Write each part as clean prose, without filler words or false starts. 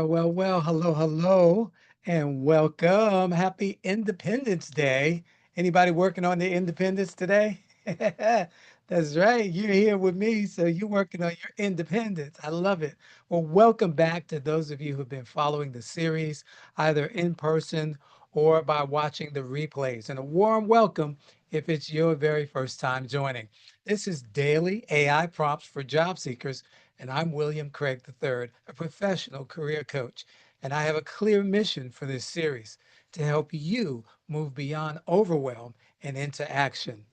Well. Hello, hello, and welcome. Happy Independence Day. Anybody working on the independence today? That's right. You're here with me, so you're working on your independence. I love it. Well, welcome back to those of you who've been following the series, either in person or by watching the replays. And a warm welcome if it's your very first time joining. This is Daily AI Prompts for Job Seekers, and I'm William Craig III, a professional career coach. And I have a clear mission for this series to help you move beyond overwhelm and into action.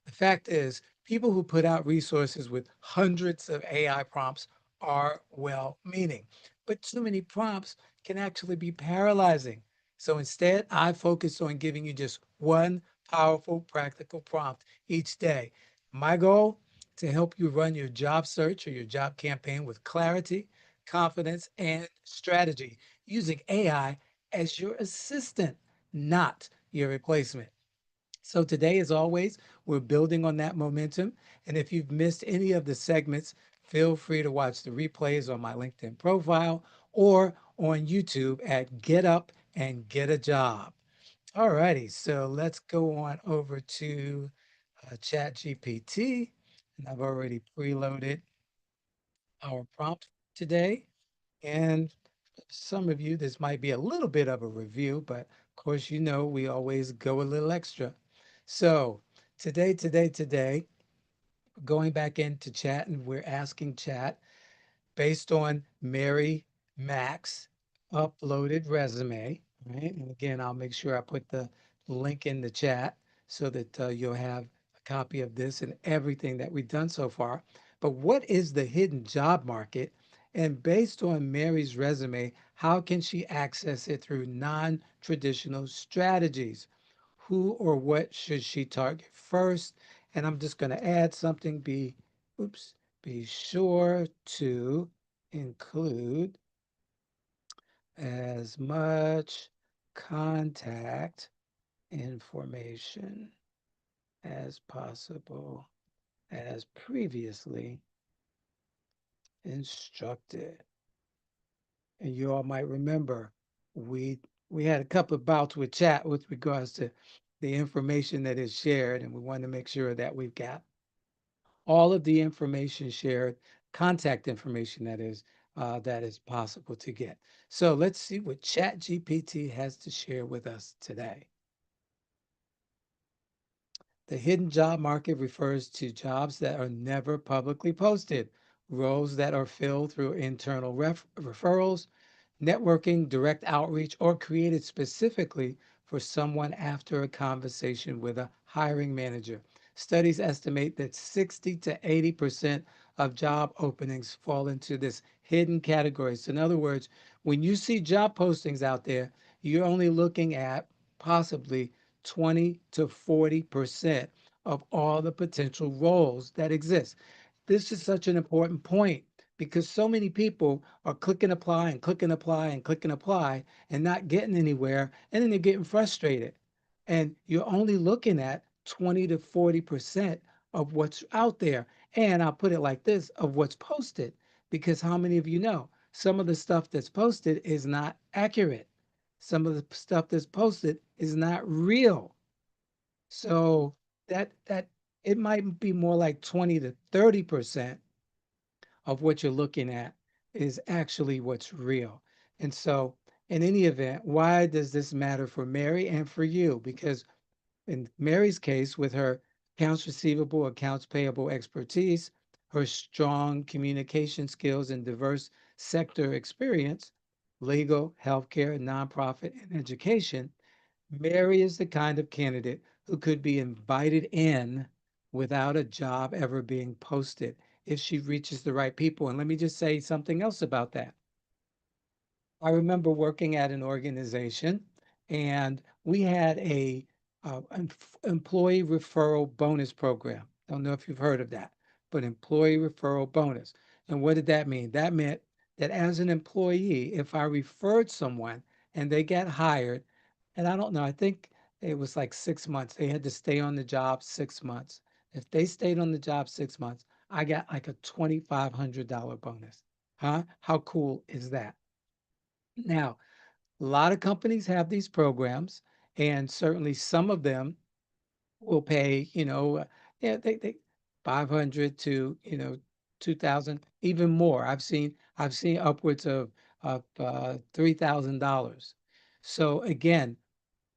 The fact is, people who put out resources with hundreds of AI prompts are well meaning, but too many prompts can actually be paralyzing. So instead, I focus on giving you just one powerful, practical prompt each day. My goal to help you run your job search or your job campaign with clarity, confidence, and strategy using AI as your assistant, not your replacement. So today, as always, we're building on that momentum. And if you've missed any of the segments, feel free to watch the replays on my LinkedIn profile or on YouTube at Get Up and Get a Job. All righty, so let's go on over to ChatGPT. And I've already preloaded our prompt today. And some of you, this might be a little bit of a review, but of course, we always go a little extra. So today, going back into chat and we're asking chat based on Mary Mack's uploaded resume, right? And again, I'll make sure I put the link in the chat so that you'll have a copy of this and everything that we've done so far. But what is the hidden job market? And based on Mary's resume, how can she access it through non-traditional strategies? Who or what should she target first? And I'm just going to add something. Oops, be sure to include as much contact information as possible as previously instructed. And you all might remember we we had a couple of bouts with chat with regards to the information that is shared, and we want to make sure that we've got all of the information shared, contact information that is possible to get. So let's see what ChatGPT has to share with us today. The hidden job market refers to jobs that are never publicly posted, roles that are filled through internal referrals, networking, direct outreach, or created specifically for someone after a conversation with a hiring manager. Studies estimate that 60 to 80% of job openings fall into this hidden category. So, in other words, when you see job postings out there, you're only looking at possibly 20 to 40% of all the potential roles that exist. This is such an important point because so many people are clicking apply and clicking apply and clicking apply and not getting anywhere. And then they're getting frustrated. And you're only looking at 20 to 40% of what's out there. And I'll put it like this of what's posted, because how many of you know some of the stuff that's posted is not accurate? Some of the stuff that's posted is not real. So that it might be more like 20 to 30% of what you're looking at is actually what's real. And so, in any event, why does this matter for Mary and for you? Because in Mary's case, with her accounts receivable, accounts payable expertise, her strong communication skills, and diverse sector experience, legal, healthcare, nonprofit, and education, Mary is the kind of candidate who could be invited in without a job ever being posted if she reaches the right people. And let me just say something else about that. I remember working at an organization and we had a employee referral bonus program. Don't know if you've heard of that, but employee referral bonus. And what did that mean? That meant that as an employee, if I referred someone and they got hired, and I don't know, I think it was like 6 months, they had to stay on the job 6 months. If they stayed on the job 6 months, I got like a $2,500 bonus. Huh? How cool is that? Now, a lot of companies have these programs, and certainly some of them will pay, yeah, they 500 to, 2,000, even more. I've seen upwards of $3,000. So again,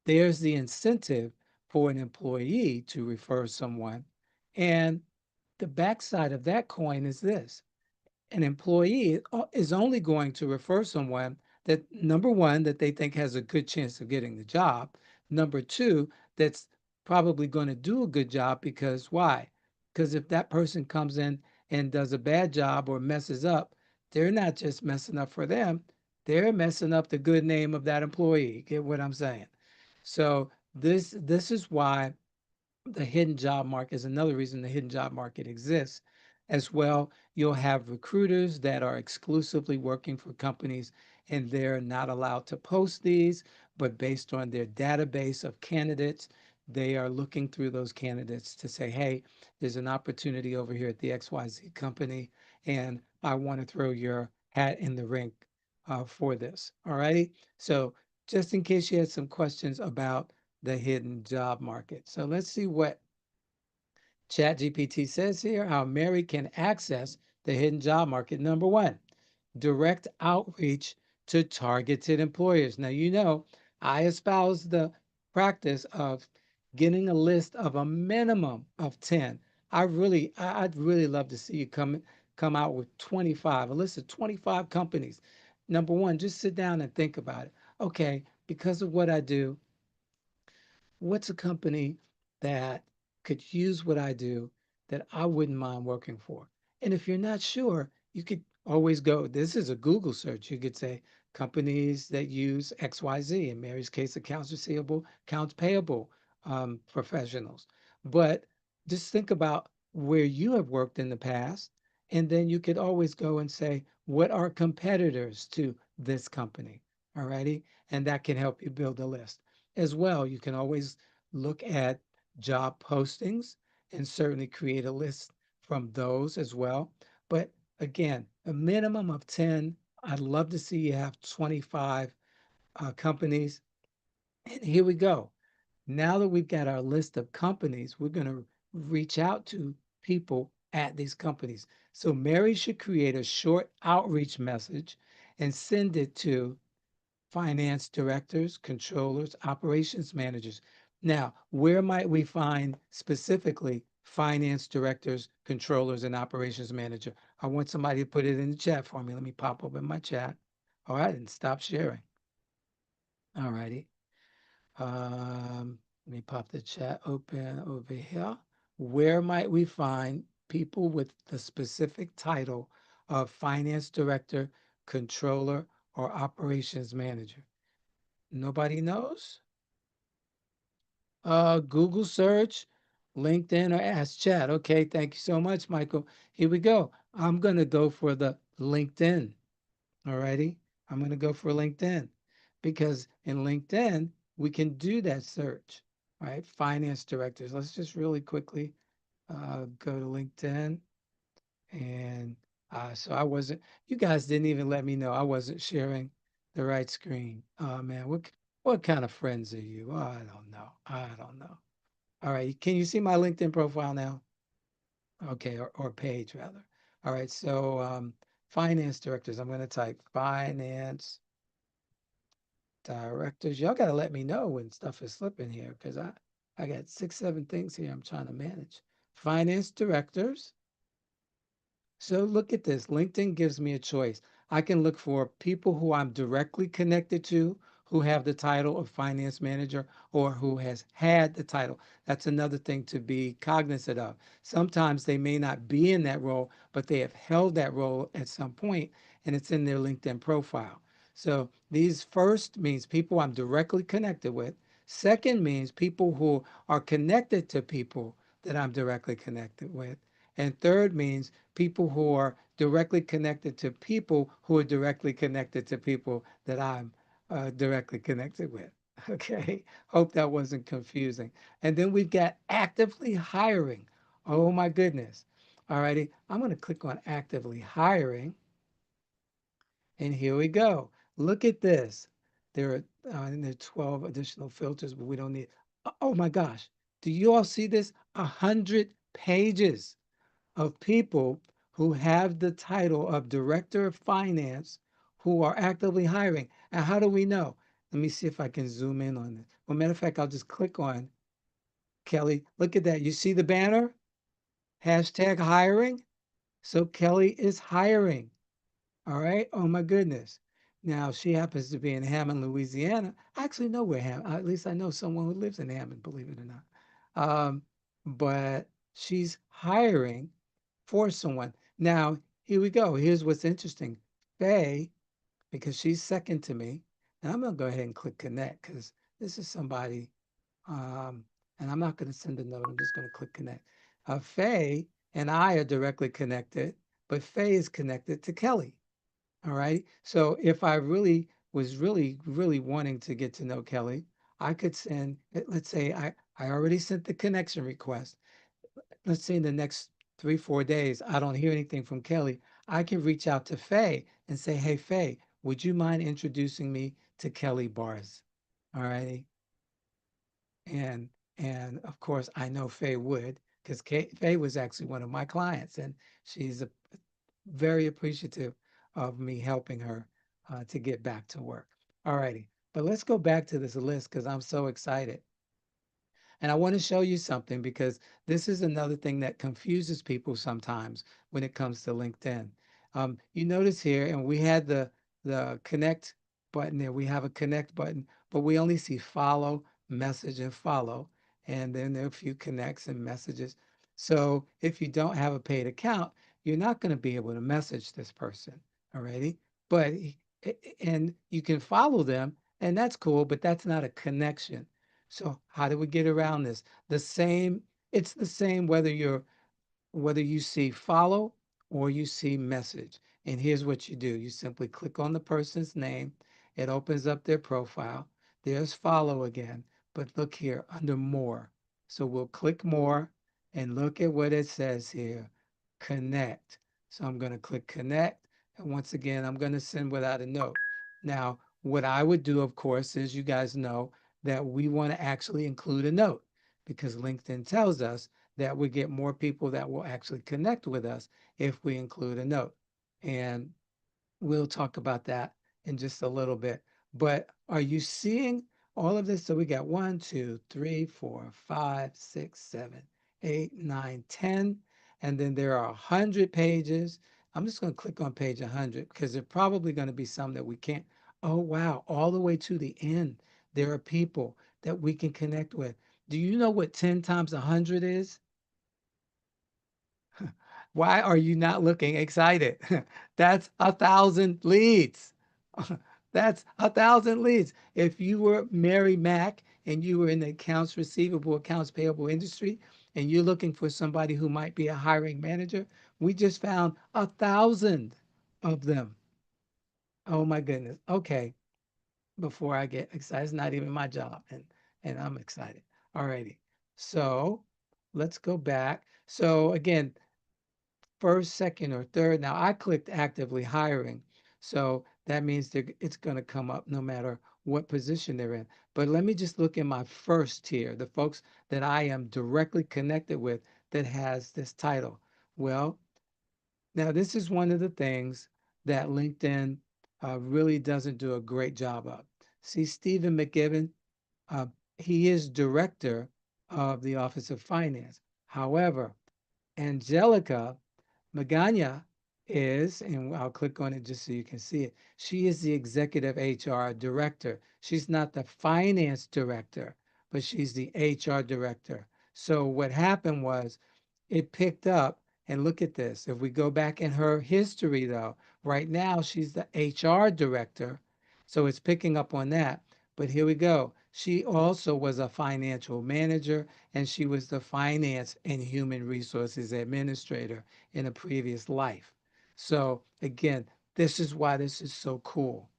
there's the incentive for an employee to refer someone. And the backside of that coin is this: an employee is only going to refer someone that, number one, that they think has a good chance of getting the job. Number two, that's probably going to do a good job, because why? Because if that person comes in and does a bad job or messes up, they're not just messing up for them, they're messing up the good name of that employee. Get what I'm saying? So this is why the hidden job market is another reason the hidden job market exists as well. You'll have recruiters that are exclusively working for companies, and they're not allowed to post these, but based on their database of candidates, they are looking through those candidates to say, hey, there's an opportunity over here at the XYZ company, and I want to throw your hat in the ring for this. All righty. So, just in case you had some questions about the hidden job market. So let's see what ChatGPT says here: how Mary can access the hidden job market. Number one, direct outreach to targeted employers. Now, I espouse the practice of getting a list of a minimum of 10. I'd really love to see you come out with 25, a list of 25 companies. Number one, just sit down and think about it. Okay, because of what I do, what's a company that could use what I do that I wouldn't mind working for? And if you're not sure, you could always go, this is a Google search. You could say companies that use XYZ, in Mary's case, accounts receivable, accounts payable professionals. But just think about where you have worked in the past. And then you could always go and say, what are competitors to this company? All righty. And that can help you build a list as well. You can always look at job postings and certainly create a list from those as well. But again, a minimum of 10. I'd love to see you have 25 companies. And here we go. Now that we've got our list of companies, we're going to reach out to people at these companies. So Mary should create a short outreach message and send it to finance directors, controllers, operations managers. Now, where might we find specifically finance directors, controllers, and operations manager? I want somebody to put it in the chat for me. Let me pop open my chat. All right, and stop sharing. All righty. Let me pop the chat open over here. Where might we find people with the specific title of finance director, controller, or operations manager? Nobody knows? Google search, LinkedIn, or Ask Chat. Okay, thank you so much, Michael. Here we go. I'm going to go for the LinkedIn. All righty. I'm going to go for LinkedIn because in LinkedIn, we can do that search, right? Finance directors. Let's just really quickly go to LinkedIn. And so you guys didn't even let me know I wasn't sharing the right screen. Oh man, what kind of friends are you? Oh, I don't know. I don't know. All right, can you see my LinkedIn profile now? Okay, or page rather. All right, so finance directors. I'm going to type finance directors. Y'all got to let me know when stuff is slipping here because I got 6, 7 things here I'm trying to manage. Finance directors. So look at this. LinkedIn gives me a choice. I can look for people who I'm directly connected to, who have the title of finance manager or who has had the title. That's another thing to be cognizant of. Sometimes they may not be in that role, but they have held that role at some point and it's in their LinkedIn profile. So these first means people I'm directly connected with. Second means people who are connected to people that I'm directly connected with. And third means people who are directly connected to people who are directly connected to people that I'm directly connected with. Okay. Hope that wasn't confusing. And then we've got actively hiring. Oh my goodness. All righty. I'm going to click on actively hiring. And here we go. Look at this. There are and there are 12 additional filters, but we don't need. Oh my gosh. Do you all see this? 100 pages of people who have the title of Director of Finance who are actively hiring. And how do we know? Let me see if I can zoom in on it. Well, matter of fact, I'll just click on Kelly. Look at that. You see the banner? Hashtag hiring. So Kelly is hiring. All right. Oh my goodness. Now she happens to be in Hammond, Louisiana. I actually know where Hammond, at least I know someone who lives in Hammond, believe it or not. But she's hiring for someone. Now, here we go. Here's what's interesting. Faye, because she's second to me, and I'm gonna go ahead and click connect because this is somebody, um, and I'm not gonna send a note. I'm just gonna click connect. Faye and I are directly connected, but Faye is connected to Kelly. All right. So if I really was really wanting to get to know Kelly, I could send, let's say I already sent the connection request. Let's say in the next 3, 4 days, I don't hear anything from Kelly. I can reach out to Faye and say, hey, Faye, would you mind introducing me to Kelly Bars? All righty. And of course, I know Faye would because Faye was actually one of my clients, and she's very appreciative of me helping her to get back to work. All righty. But let's go back to this list because I'm so excited. And I want to show you something because this is another thing that confuses people sometimes when it comes to LinkedIn. You notice here, and we had the connect button there. We have a connect button, but we only see follow, message, and follow. And then there are a few connects and messages. So if you don't have a paid account, you're not going to be able to message this person. Alrighty. But and you can follow them, and that's cool, but that's not a connection. So how do we get around this? It's the same whether you see follow or you see message. And here's what you do. You simply click on the person's name. It opens up their profile. There's follow again, but look here under more. So we'll click more and look at what it says here, connect. So I'm going to click connect. And once again, I'm going to send without a note. Now, what I would do, of course, is you guys know that we want to actually include a note because LinkedIn tells us that we get more people that will actually connect with us if we include a note. And we'll talk about that in just a little bit. But are you seeing all of this? So we got 1, 2, 3, 4, 5, 6, 7, 8, 9, 10. And then there are 100 pages. I'm just going to click on page 100 because there are probably going to be some that we can't. Oh, wow. All the way to the end, there are people that we can connect with. Do you know what 10 times 100 is? Why are you not looking excited? That's 1,000 leads. That's 1,000 leads. If you were Mary Mack and you were in the accounts receivable, accounts payable industry, and you're looking for somebody who might be a hiring manager, we just found 1,000 of them. Oh my goodness. Okay. Before I get excited, it's not even my job, and I'm excited. All righty. So let's go back. So again, first, second, or third. Now I clicked actively hiring. So that means it's going to come up no matter what position they're in. But let me just look in my first tier, the folks that I am directly connected with that has this title. Well, now this is one of the things that LinkedIn really doesn't do a great job of. See, Stephen McGibbon, uh, he is director of the Office of Finance. However, Angelica Magana is, and I'll click on it just so you can see it. She is the executive HR director. She's not the finance director, but she's the HR director. So what happened was it picked up, and look at this. If we go back in her history, though, right now she's the HR director. So it's picking up on that. But here we go. She also was a financial manager and she was the finance and human resources administrator in a previous life. So again, this is why this is so cool.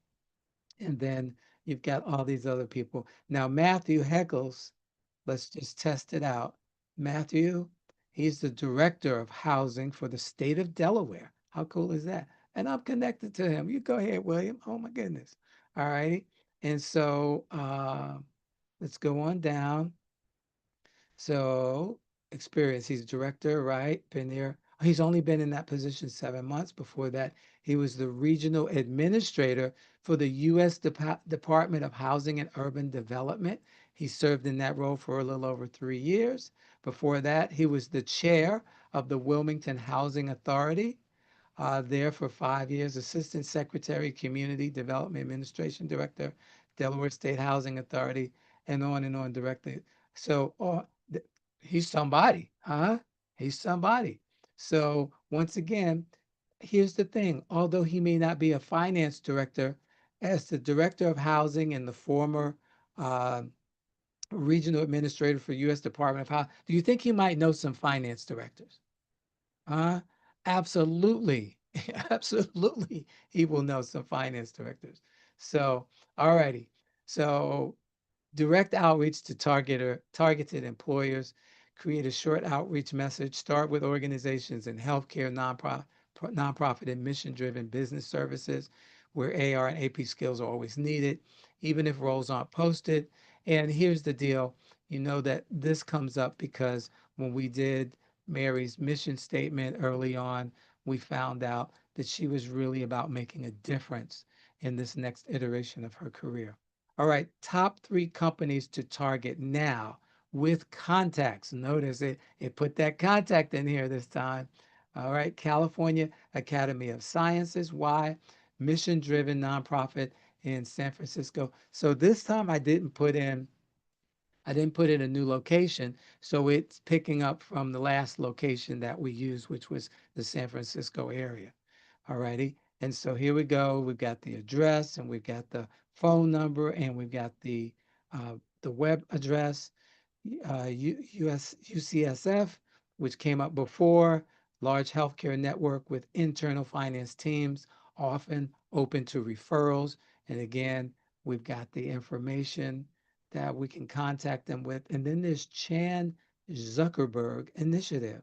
And then you've got all these other people. Now, Matthew Heckles, let's just test it out. Matthew, he's the director of housing for the state of Delaware. How cool is that? And I'm connected to him. You go ahead, William. Oh my goodness. All righty. And so let's go on down. So experience, he's director, right? Been there. He's only been in that position 7 months. Before that, he was the regional administrator for the U.S. Department of Housing and Urban Development. He served in that role for a little over 3 years. Before that, he was the chair of the Wilmington Housing Authority there for 5 years, Assistant Secretary, Community Development Administration Director, Delaware State Housing Authority, and on directly. So he's somebody, huh? He's somebody. So once again, here's the thing. Although he may not be a finance director, as the director of housing and the former uh, regional administrator for U.S. Department of Housing, do you think he might know some finance directors? Uh, absolutely. Absolutely. He will know some finance directors. So, all righty. So direct outreach to targeted employers, create a short outreach message, start with organizations in healthcare, nonprofit and mission-driven business services where AR and AP skills are always needed, even if roles aren't posted. And here's the deal, you know that this comes up because when we did Mary's mission statement early on, we found out that she was really about making a difference in this next iteration of her career. All right, top three companies to target now with contacts. Notice it put that contact in here this time. All right, California Academy of Sciences. Why? Mission driven nonprofit in San Francisco. So this time I didn't put in a new location, so it's picking up from the last location that we used, which was the San Francisco area. All righty. And so here we go. We've got the address and we've got the phone number and we've got the web address, UCSF, which came up before, large healthcare network with internal finance teams, often open to referrals. And again, we've got the information that we can contact them with. And then there's Chan Zuckerberg Initiative,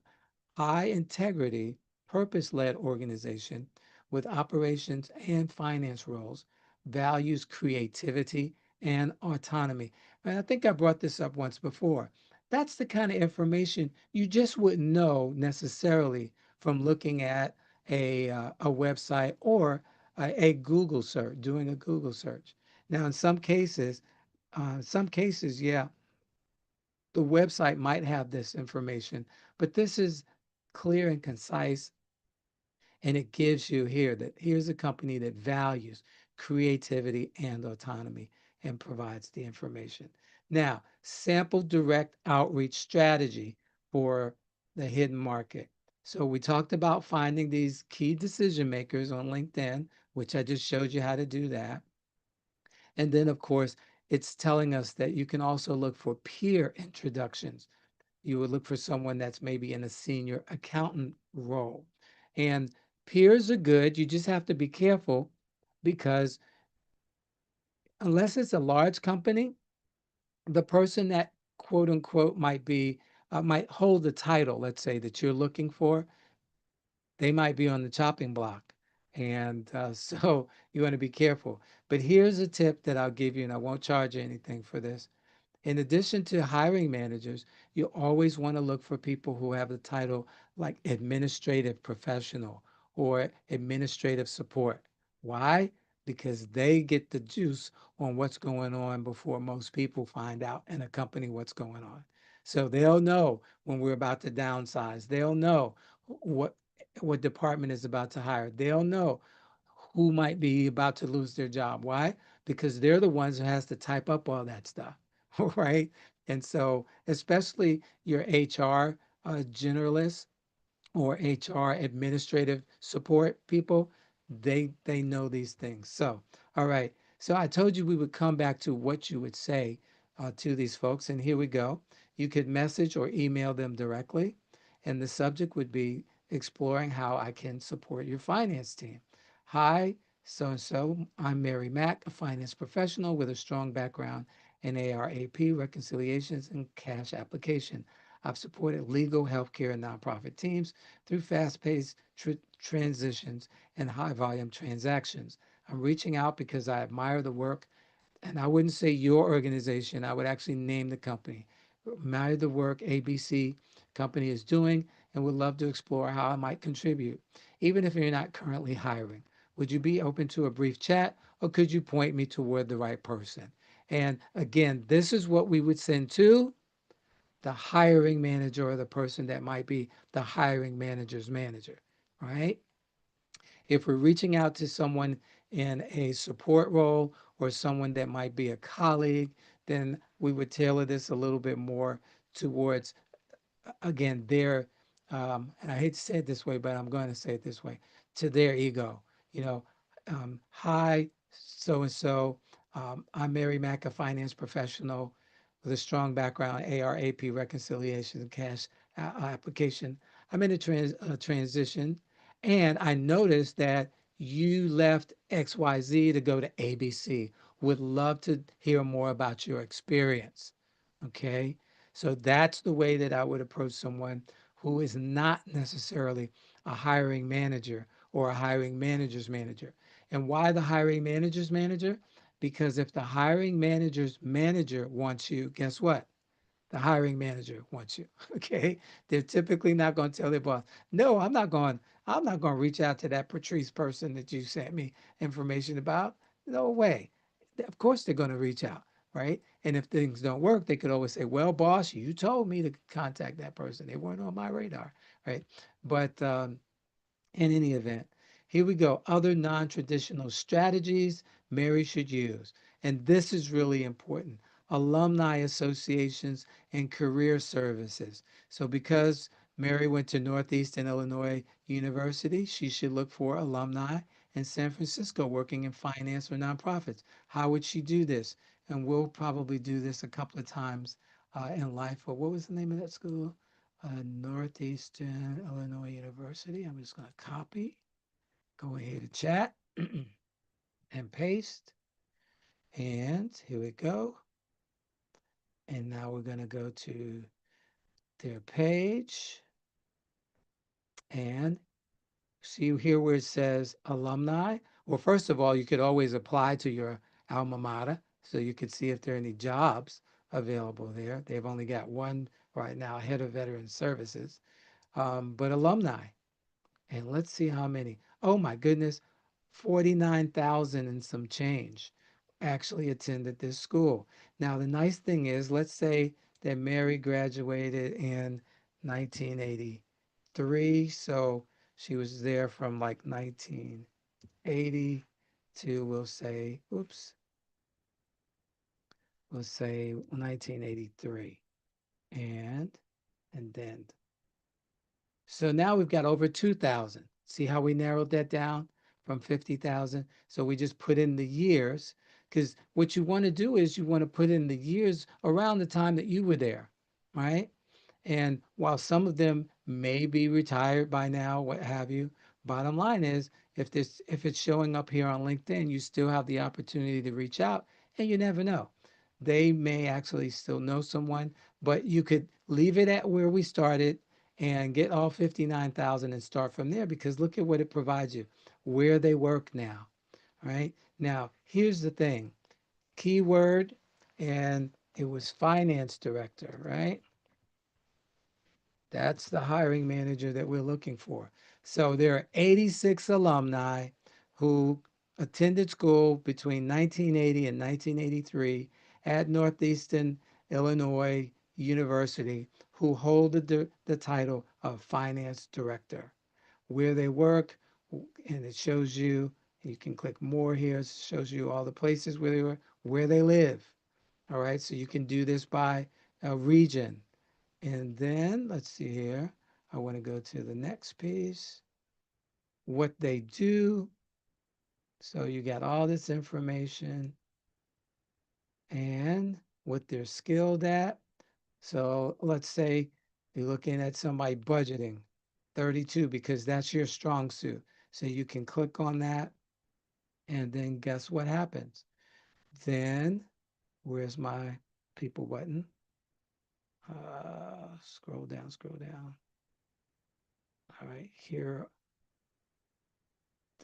high integrity, purpose led organization with operations and finance roles, values creativity and autonomy. And I think I brought this up once before. That's the kind of information you just wouldn't know necessarily from looking at a website or a Google search, doing a Google search. Now, in some cases, yeah, the website might have this information, but this is clear and concise, and it gives you here that here's a company that values creativity and autonomy and provides the information. Now, sample direct outreach strategy for the hidden market. So we talked about finding these key decision makers on LinkedIn, which I just showed you how to do that. And then, of course, it's telling us that you can also look for peer introductions. You would look for someone that's maybe in a senior accountant role. And peers are good. You just have to be careful because unless it's a large company, the person that quote unquote might hold the title, let's say, that you're looking for, they might be on the chopping block. And so you want to be careful. But here's a tip that I'll give you, and I won't charge you anything for this. In addition to hiring managers, you always want to look for people who have the title like administrative professional or administrative support. Why? Because they get the juice on what's going on before most people find out in a company what's going on. So they'll know when we're about to downsize. They'll know what what department is about to hire. They'll know who might be about to lose their job. Why? Because they're the ones who has to type up all that stuff, right? And so, especially your HR generalists or HR administrative support people, they know these things. So, all right. So I told you we would come back to what you would say to these folks, and here we go. You could message or email them directly, and the subject would be exploring how I can support your finance team. Hi, so and so. I'm Mary Mack, a finance professional with a strong background in ARAP reconciliations and cash application. I've supported legal, healthcare, and nonprofit teams through fast-paced transitions and high-volume transactions. I'm reaching out because I admire the work, and I wouldn't say your organization, I would actually name the company. Admire the work ABC company is doing and would love to explore how I might contribute, even if you're not currently hiring. Would you be open to a brief chat, or could you point me toward the right person? And again, this is what we would send to the hiring manager, or the person that might be the hiring manager's manager, right? If we're reaching out to someone in a support role or someone that might be a colleague, then we would tailor this a little bit more towards, again, their, and I hate to say it this way, but I'm going to say it this way, to their ego. You know, hi, so and so. I'm Mary Mack, a finance professional with a strong background in AR/AP reconciliation and cash application. I'm in a transition, and I noticed that you left XYZ to go to ABC. Would love to hear more about your experience. Okay. So that's the way that I would approach someone who is not necessarily a hiring manager or a hiring manager's manager. And why the hiring manager's manager? Because if the hiring manager's manager wants you, guess what? The hiring manager wants you. Okay. They're typically not going to tell their boss, no, I'm not going to reach out to that Patrice person that you sent me information about. No way. Of course they're going to reach out, right? And if things don't work, they could always say, well, boss, you told me to contact that person. They weren't on my radar, right? But in any event, here we go. Other non-traditional strategies Mary should use. And this is really important. Alumni associations and career services. So because Mary went to Northeastern Illinois University, she should look for alumni in San Francisco working in finance or nonprofits. How would she do this? And we'll probably do this a couple of times in life. But what was the name of that school? Northeastern Illinois University. I'm just going to copy, go ahead to chat and paste. And here we go. And now we're going to go to their page and see here where it says alumni. Well, first of all, you could always apply to your alma mater so you could see if there are any jobs available there. They've only got one right now, head of veteran services, but alumni. And let's see how many. Oh my goodness, 49,000 and some change actually attended this school. Now, the nice thing is, let's say that Mary graduated in 1983. So she was there from like 1980 to, we'll say, oops, we'll say 1983. And then so now we've got over 2,000. See how we narrowed that down from 50,000? So we just put in the years, because what you want to do is you want to put in the years around the time that you were there, right? And while some of them may be retired by now, what have you, bottom line is if it's showing up here on LinkedIn, you still have the opportunity to reach out, and you never know. They may actually still know someone, but you could leave it at where we started and get all 59,000 and start from there, because look at what it provides you, where they work now, right? Now, here's the thing, keyword, and it was finance director, right? That's the hiring manager that we're looking for. So there are 86 alumni who attended school between 1980 and 1983 at Northeastern Illinois University who hold the title of finance director. Where they work, and it shows you, you can click more here, it shows you all the places where they were, where they live. All right, so you can do this by region. And then let's see here. I want to go to the next piece. What they do. So you got all this information and what they're skilled at. So let's say you're looking at somebody budgeting 32 because that's your strong suit. So you can click on that and then guess what happens? Then where's my people button? Scroll down, scroll down. All right, here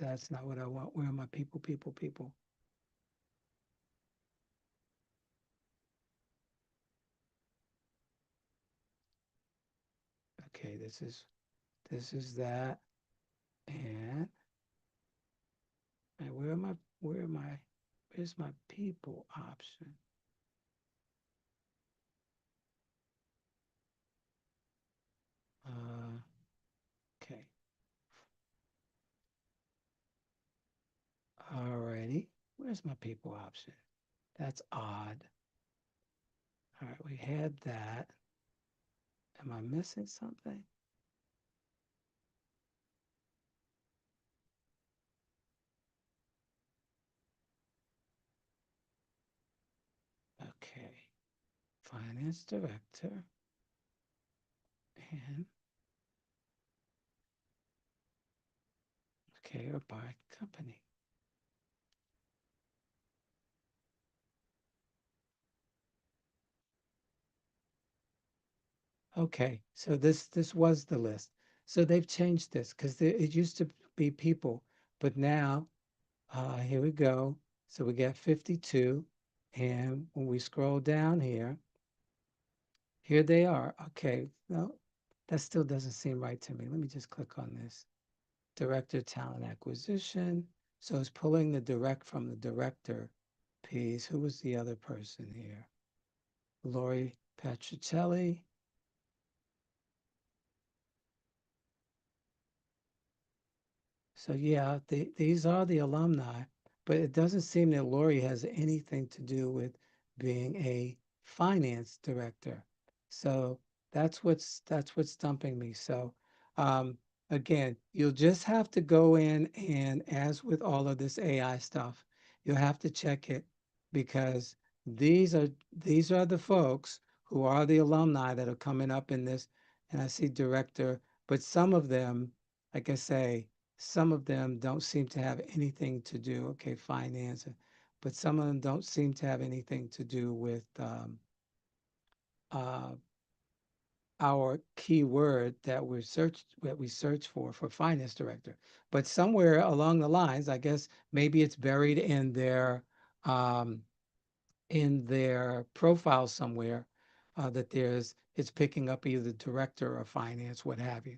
That's not what I want. Where are my people, people, people? Okay, this is that. And where's my people option? Uh, okay. Alrighty. Where's my people option? That's odd. All right, we had that. Am I missing something? Okay. Finance director and okay, or by company. Okay, so this was the list. So they've changed this because it used to be people, but now here we go. So we got 52, and when we scroll down here, here they are. Okay, no, that still doesn't seem right to me. Let me just click on this. Director talent acquisition. So it's pulling the direct from the director piece. Who was the other person here? Lori Patricelli. So yeah, these are the alumni, but it doesn't seem that Lori has anything to do with being a finance director. So that's what's stumping me. So um, again, you'll just have to go in and as with all of this AI stuff, you'll have to check it because these are the folks who are the alumni that are coming up in this. And I see director, but some of them, like I say, some of them don't seem to have anything to do, okay, finance, but some of them don't seem to have anything to do with uh, our keyword that we search for finance director. But somewhere along the lines, I guess maybe it's buried um, in their profile somewhere that it's picking up either director or finance, what have you.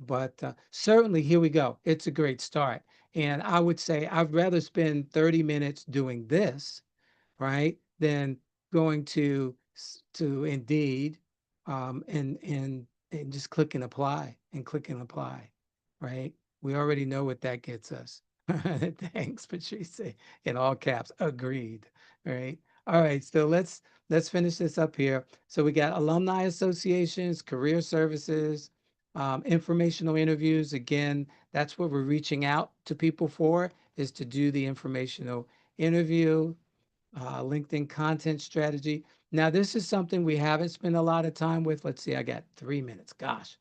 But certainly, here we go. It's a great start. And I would say I'd rather spend 30 minutes doing this, right, than going to Indeed and just click and apply, right? We already know what that gets us. Thanks, Patrice. In all caps, agreed. Right. All right. So let's finish this up here. So we got alumni associations, career services, informational interviews. Again, that's what we're reaching out to people for is to do the informational interview, LinkedIn content strategy. Now, this is something we haven't spent a lot of time with. Let's see, I got 3 minutes. Gosh.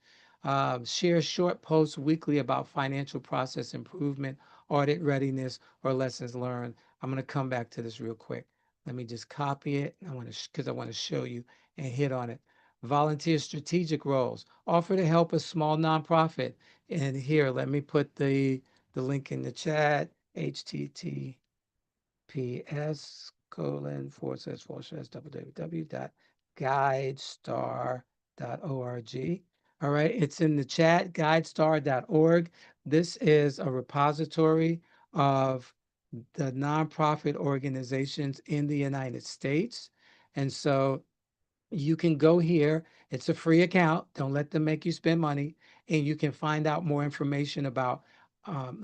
Share short posts weekly about financial process improvement, audit readiness, or lessons learned. I'm going to come back to this real quick. Let me just copy it. I want to because I want to show you and hit on it. Volunteer strategic roles. Offer to help a small nonprofit. And here, let me put the link in the chat. HTTP ps:// www.guidestar.org. All right, it's in the chat, guidestar.org. This is a repository of the nonprofit organizations in the United States. And so you can go here. It's a free account. Don't let them make you spend money. And you can find out more information about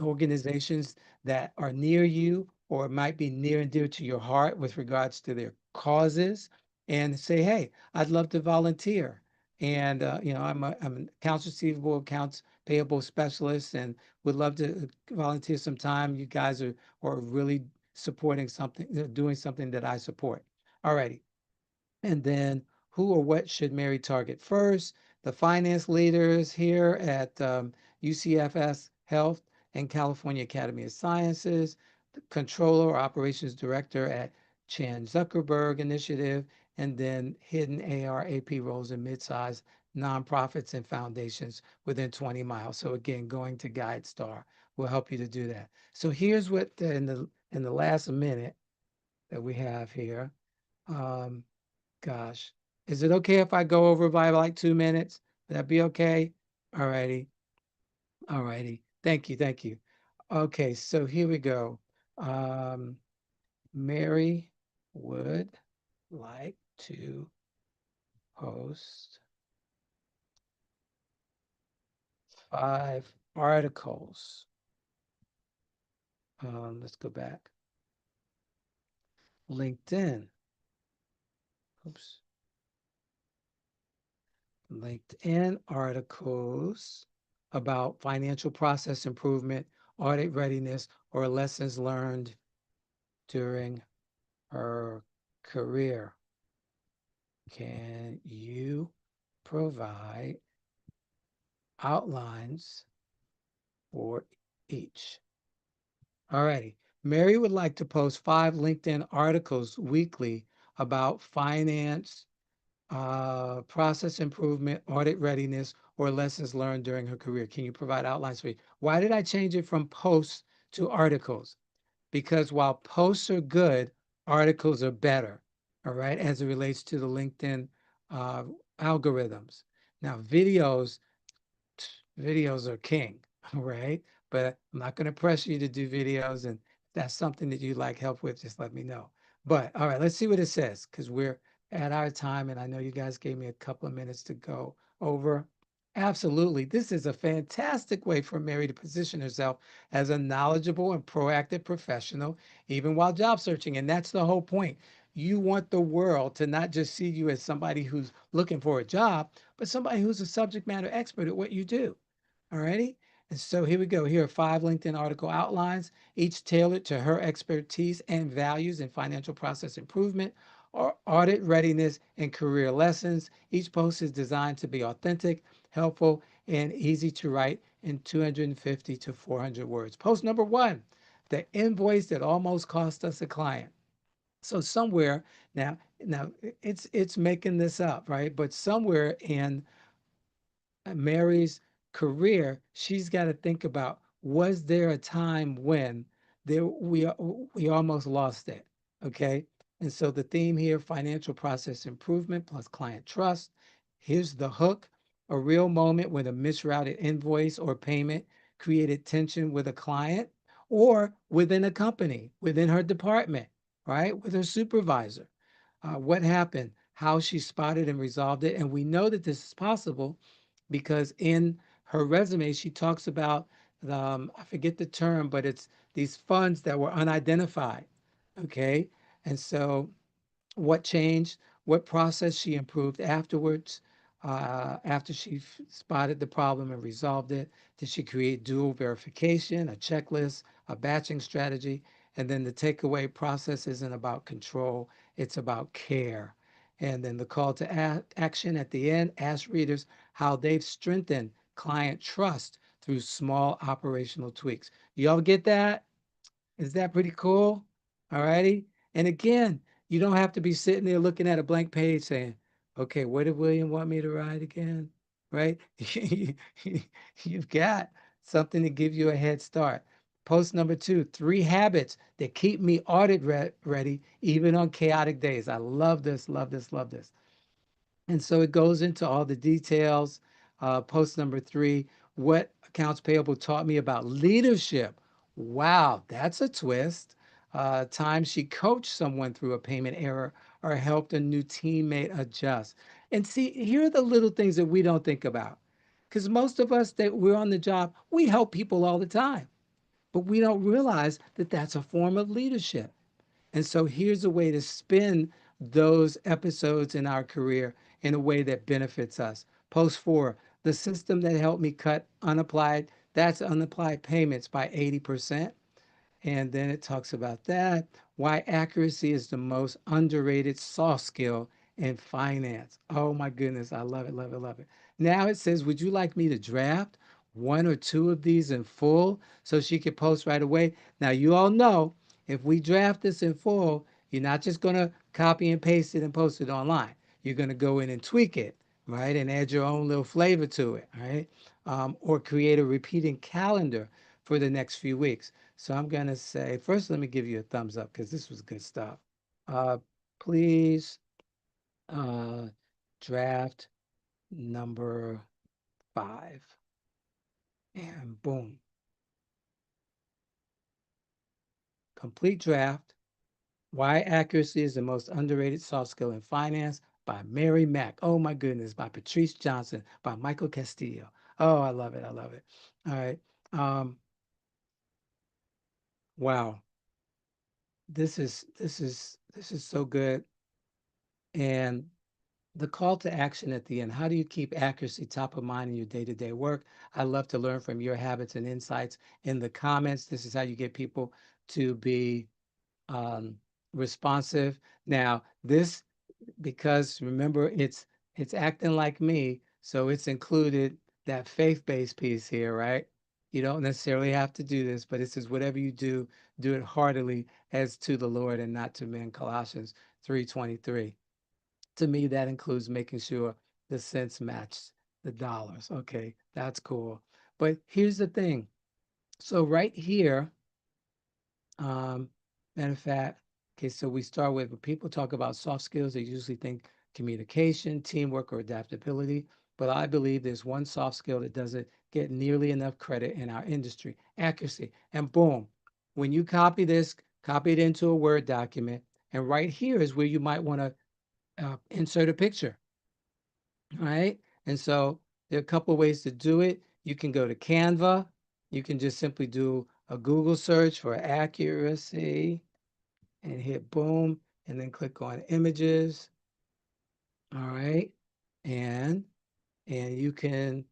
organizations that are near you or might be near and dear to your heart with regards to their causes and say, hey, I'd love to volunteer. And, I'm an accounts receivable, accounts payable specialist and would love to volunteer some time. You guys are really supporting something, doing something that I support. All righty. And then who or what should Mary target first? The finance leaders here at UCFS Health and California Academy of Sciences, the controller or operations director at Chan Zuckerberg Initiative, and then hidden AR/AP roles in mid-sized nonprofits and foundations within 20 miles. So again, going to GuideStar will help you to do that. So here's what in the last minute that we have here. Um, gosh, is it okay if I go over by like 2 minutes? Would that be okay? All righty. All righty. Thank you. Thank you. Okay, so here we go. Um, Mary would like to post 5 articles. Let's go back. LinkedIn. Oops. LinkedIn articles about financial process improvement, audit readiness, or lessons learned during her career. Can you provide outlines for each? All righty. Mary would like to post 5 LinkedIn articles weekly about finance, process improvement, audit readiness, or lessons learned during her career. Can you provide outlines for me? Why did I change it from posts to articles? Because while posts are good, articles are better, all right, as it relates to the LinkedIn uh, algorithms. Now, videos are king, right? But I'm not going to pressure you to do videos. And if that's something that you'd like help with, just let me know. But all right, let's see what it says because we're at our time. And I know you guys gave me a couple of minutes to go over. Absolutely. This is a fantastic way for Mary to position herself as a knowledgeable and proactive professional, even while job searching. And that's the whole point. You want the world to not just see you as somebody who's looking for a job, but somebody who's a subject matter expert at what you do. All righty. And so here we go. Here are 5 LinkedIn article outlines, each tailored to her expertise and values in financial process improvement or audit readiness and career lessons. Each post is designed to be authentic, helpful, and easy to write in 250 to 400 words. Post number 1, the invoice that almost cost us a client. So somewhere now it's making this up, right? But somewhere in Mary's career, she's got to think about, was there a time when we almost lost it? Okay. And so the theme here, financial process improvement plus client trust. Here's the hook, a real moment when a misrouted invoice or payment created tension with a client or within a company, within her department, right? With her supervisor. What happened, how she spotted and resolved it. And we know that this is possible because in her resume, she talks about, I forget the term, but it's these funds that were unidentified. Okay. And so what changed, what process she improved afterwards, after she spotted the problem and resolved it. Did she create dual verification, a checklist, a batching strategy? And then the takeaway, process isn't about control, it's about care. And then the call to action at the end, ask readers how they've strengthened client trust through small operational tweaks. Y'all get that? Is that pretty cool? All righty. And again, you don't have to be sitting there looking at a blank page saying, okay, what did William want me to write again? Right? You've got something to give you a head start. Post number 2, 3 habits that keep me audit ready, even on chaotic days. I love this, love this, love this. And so it goes into all the details. Post number 3, what accounts payable taught me about leadership. Wow, that's a twist. Time she coached someone through a payment error or helped a new teammate adjust. And see, here are the little things that we don't think about. Because most of us that we're on the job, we help people all the time, but we don't realize that that's a form of leadership. And so here's a way to spin those episodes in our career in a way that benefits us. Post 4, the system that helped me cut that's unapplied payments by 80%. And then it talks about that, why accuracy is the most underrated soft skill in finance. Oh my goodness, I love it, love it, love it. Now it says, would you like me to draft 1 or 2 of these in full so she can post right away? Now, you all know if we draft this in full, you're not just going to copy and paste it and post it online. You're going to go in and tweak it, right? And add your own little flavor to it, right? Or create a repeating calendar for the next few weeks. So I'm going to say, first, let me give you a thumbs up because this was good stuff. Uh, please, uh, draft number 5. And boom, complete draft. Why accuracy is the most underrated soft skill in finance by Mary Mack. Oh my goodness, by Patrice Johnson, by Michael Castillo. Oh, I love it. I love it. All right. Um, wow. This is so good. And the call to action at the end, how do you keep accuracy top of mind in your day-to-day work? I love to learn from your habits and insights in the comments. This is how you get people to be um, responsive. Now, this, because remember, it's acting like me, so it's included that faith-based piece here, right? You don't necessarily have to do this, but it says whatever you do, do it heartily as to the Lord and not to men. Colossians 3:23. To me, that includes making sure the cents match the dollars. Okay, that's cool. But here's the thing. So right here, um, matter of fact, okay, so we start with when people talk about soft skills, they usually think communication, teamwork, or adaptability. But I believe there's one soft skill that doesn't get nearly enough credit in our industry, accuracy. And boom, when you copy this, copy it into a Word document, and right here is where you might want to insert a picture, right? And so there are a couple of ways to do it. You can go to Canva. You can just simply do a Google search for accuracy and hit boom, and then click on images. All right. And you can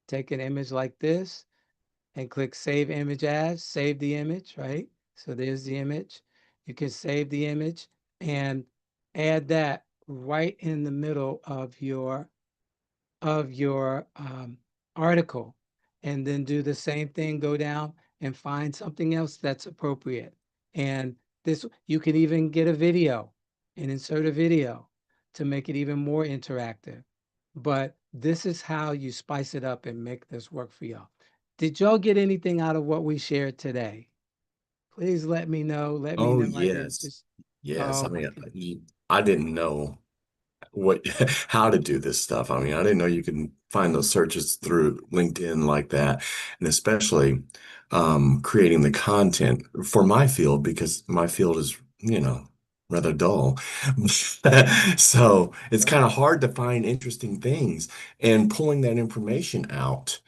take an image like this and click save image as, save the image, right? So there's the image. You can save the image and add that right in the middle of your article, and then do the same thing, go down and find something else that's appropriate. And this, you can even get a video and insert a video to make it even more interactive. But this is how you spice it up and make this work for y'all. Did y'all get anything out of what we shared today? Please let me know. Let me Oh, know. I didn't yes. just, Yes. oh, I mean, okay. I didn't know what how to do this stuff. I mean, I didn't know you can find those searches through LinkedIn like that, and especially creating the content for my field because my field is, rather dull. So it's kind of Right. hard to find interesting things and pulling that information out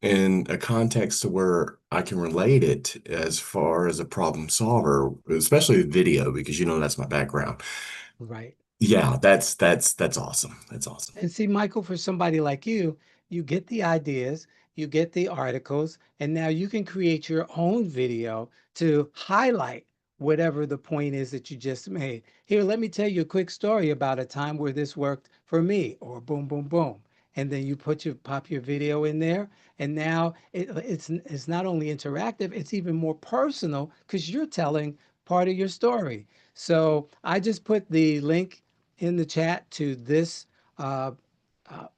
in a context to where I can relate it as far as a problem solver, especially with video, because that's my background. Right. Yeah, that's awesome. That's awesome. And see, Michael, for somebody like you get the ideas, you get the articles, and now you can create your own video to highlight whatever the point is that you just made. Here, let me tell you a quick story about a time where this worked for me, or boom, boom, boom. And then you pop your video in there, and now it's not only interactive, it's even more personal because you're telling part of your story. So I just put the link in the chat to this uh, uh,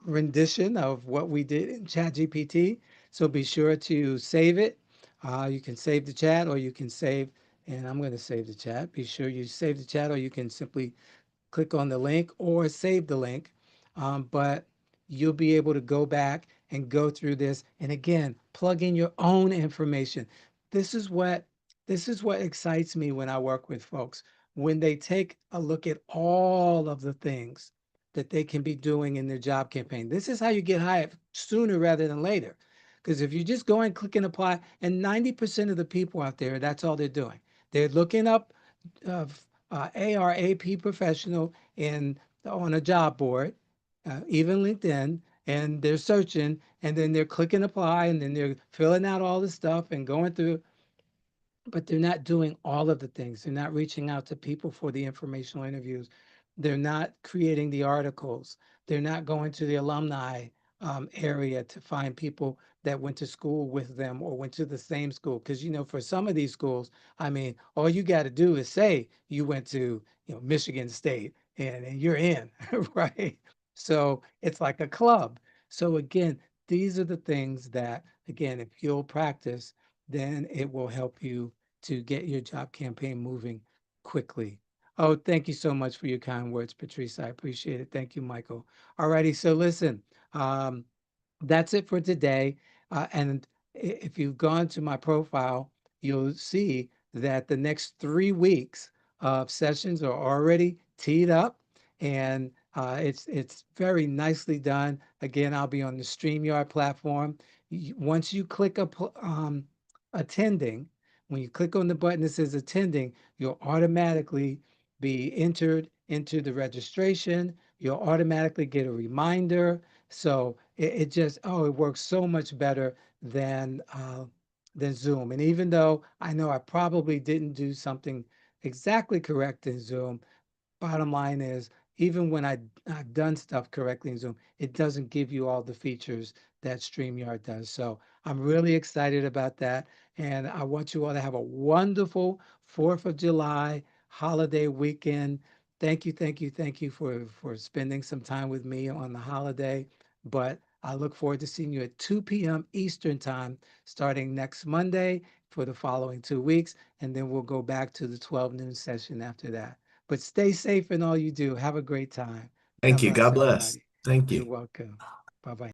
rendition of what we did in ChatGPT. So be sure to save it. You can save the chat, or you can save, and I'm going to save the chat. Be sure you save the chat, or you can simply click on the link or save the link. But you'll be able to go back and go through this. And again, plug in your own information. This is what this is what excites me when I work with folks. When they take a look at all of the things that they can be doing in their job campaign. This is how you get hired sooner rather than later. Because if you just go and click and apply, and 90% of the people out there, that's all they're doing. They're looking up of ARAP professional in on a job board, even LinkedIn, and they're searching, and then they're clicking apply, and then they're filling out all the stuff and going through, but they're not doing all of the things. They're not reaching out to people for the informational interviews. They're not creating the articles. They're not going to the alumni area to find people that went to school with them or went to the same school. Because, for some of these schools, I mean, all you got to do is say you went to, Michigan State, and you're in, right? So it's like a club. So again, these are the things that, again, if you'll practice, then it will help you to get your job campaign moving quickly. Oh, thank you so much for your kind words, Patrice. I appreciate it. Thank you, Michael. All righty. So listen, um, that's it for today. And if you've gone to my profile, you'll see that the next 3 weeks of sessions are already teed up, and it's very nicely done. Again, I'll be on the StreamYard platform. Once you click attending, when you click on the button that says attending, you'll automatically be entered into the registration. You'll automatically get a reminder. So it just, oh, it works so much better than Zoom. And even though I know I probably didn't do something exactly correct in Zoom, bottom line is, even when I've done stuff correctly in Zoom, it doesn't give you all the features that StreamYard does. So I'm really excited about that. And I want you all to have a wonderful 4th of July holiday weekend. Thank you, thank you, thank you for spending some time with me on the holiday. But I look forward to seeing you at 2 p.m. Eastern Time starting next Monday for the following 2 weeks. And then we'll go back to the 12 noon session after that. But stay safe in all you do. Have a great time. Thank God you. bless God bless. everybody. Thank You're you. welcome. Bye bye.